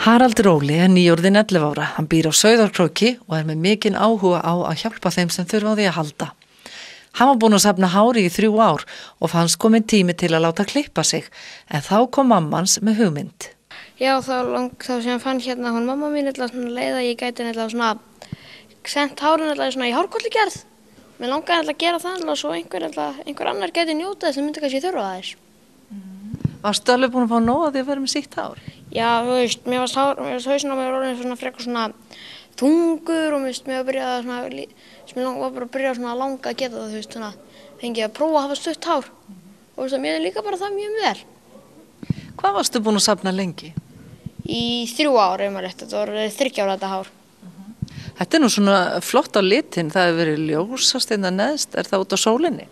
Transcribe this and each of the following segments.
Haraldur Óli er nýorðinn 11 ára. Hann býr á Sauðárkróki og er með mikinn áhuga á að hjálpa þeim sem þurfa á því að halda. Hann var búinn að safna hári í 3 ár og fannst kominn tími til að láta klippa sig, en þá kom mammans með hugmynd. Já, þá sem fann hérna hún mamma mín leið að ég gæti sent hárin í hárkollugerð. Mér langaði að gera það og svo einhver annar gæti njóta þess að myndi kannski þurfa þess. Varstu alveg búinn að fá nóg að því að vera með sítt hár? Já, þú veist, mér varst hausinn á mér orðinn frekar þungur og mér var bara að byrja að langa að geta það, þú veist, fengið að prófa að hafa stutt hár. Og veist, mér er líka bara það mjög vel. Hvað varstu búinn að safna lengi? Í 3 ár, ef maður rétt, þetta var 30 ára þetta hár. Þetta er nú svona flott á litin, það hefur verið ljósast innan neðst, er það út á sólinni?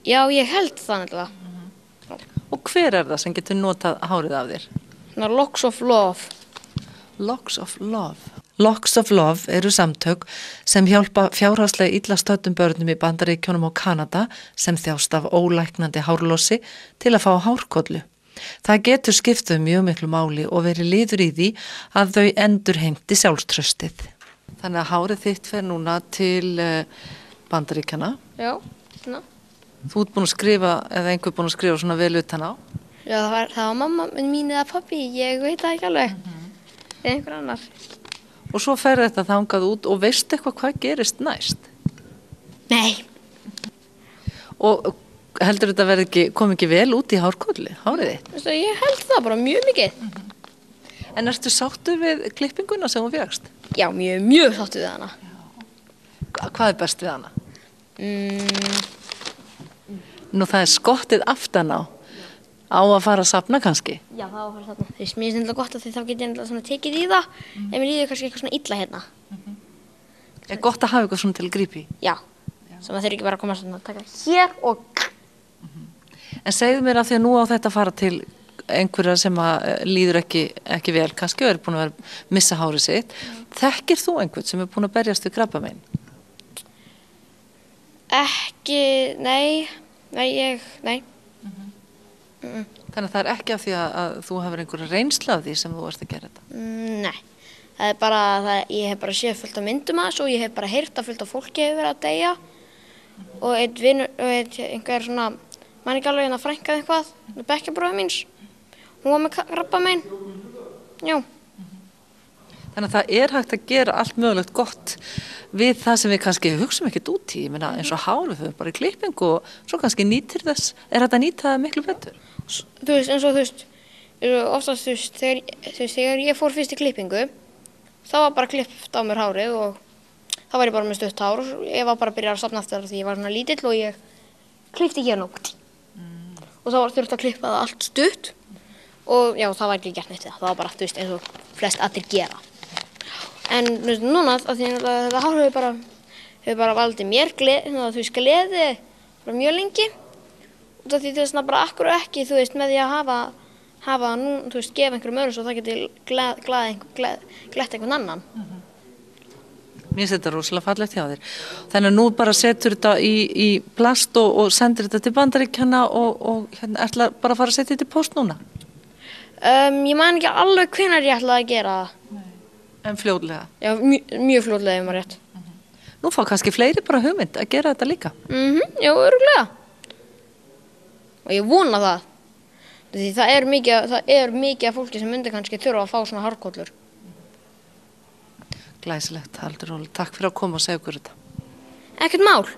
Já, ég held það nefnilega. Og hver er það sem getur notað hárið af þér? Locks of Love. Locks of Love. Locks of Love eru samtök sem hjálpa fjárhagslega illa stöddum börnum í Bandaríkjunum og Kanada sem þjást af ólæknandi hárlossi til að fá hárkollu. Það getur skipt þau mjög miklu máli og verið liður í því að þau endurheimti sjálfstraustið. Þannig að hárið þitt fer núna til Bandaríkjana. Já, ná. Þú ert búinn að skrifa, eða einhver búinn að skrifa svona vel utan á? Já, það var mamma mín eða pabbi, ég veit það ekki alveg. Eða einhver annar. Og svo fer þetta þangað út og veistu eitthvað hvað gerist næst? Nei. Og heldur þetta kom ekki vel út í hárkolli, hárið þitt? Veistu, ég held það bara mjög mikið. En ertu sáttur við klippinguna sem þú fékkst? Já, mjög sáttur við hana. Hvað er best við hana? Nú það er skottið aftan á að fara að safna kannski? Já, það á að fara að safna. Þú veist, mér finnst gott að þá get ég tekið í það, ef mér líður kannski eitthvað illa hérna. Er gott að hafa eitthvað svona til að grípa í? Já, sem það þurfi ekki bara að koma að taka hér og... En segðu mér að því að nú á þetta að fara til einhverja sem líður ekki vel, kannski er búin að missa hárið sitt. Þekkir þú einhvern sem er búin að berjast við krabbamein? Ekki, nei. Nei. Þannig að það er ekki af því að þú hefur einhverja reynsla af því sem þú ert að gera þetta? Nei, það er bara ég hef bara séð fullt af myndum að þessu og ég hef bara heyrt að fullt af fólki hefur verið að deyja og einhver man ekki alveg frænkaði eitthvað, bekkjarbróðir míns, hún var með krabbamein, já. Þannig að það er hægt að gera allt mögulegt gott við það sem við kannski hugsum ekkert út í, eins og hárið þau bara í klippingu og svo kannski nýtir þess, er þetta að nýta það miklu betur? Þú veist, eins og oftast þegar ég fór fyrst í klippingu, þá var bara klippt á mér hárið og þá var ég bara með stutt hár og ég var bara að byrja að safna aftur því ég var svona lítill og ég klippti hérna og þá var þurft að klippa það allt stutt og já, það var ekki gert neitt það var bara, þú veist, eins og flest allir gera. En núna, að því að þetta hár hefur bara valdið mér gleði bara mjög lengi. Og því þess að bara akkur ekki, þú veist, með því að hafa nú, þú veist, gefa einhverjum öðrum svo það geti glætt einhvern annan. Mér finnst þetta rosalega fallegt hjá þér. Þannig að nú bara setur þetta í plast og sendir þetta til Bandaríkjanna og hérna ætla bara að fara að setja þetta í póst núna? Ég man ekki alveg hvenær ég ætlaði að gera það. En fljótlega? Já, mjög fljótlega, ef maður rétt. Nú fá kannski fleiri bara hugmynd að gera þetta líka? Já, örugglega. Og ég vona það. Því það er mikið af fólki sem myndi kannski þurfa að fá svona hárkollur. Glæsilegt, Haraldur Óli. Takk fyrir að koma og segja okkur þetta. Ekkert mál.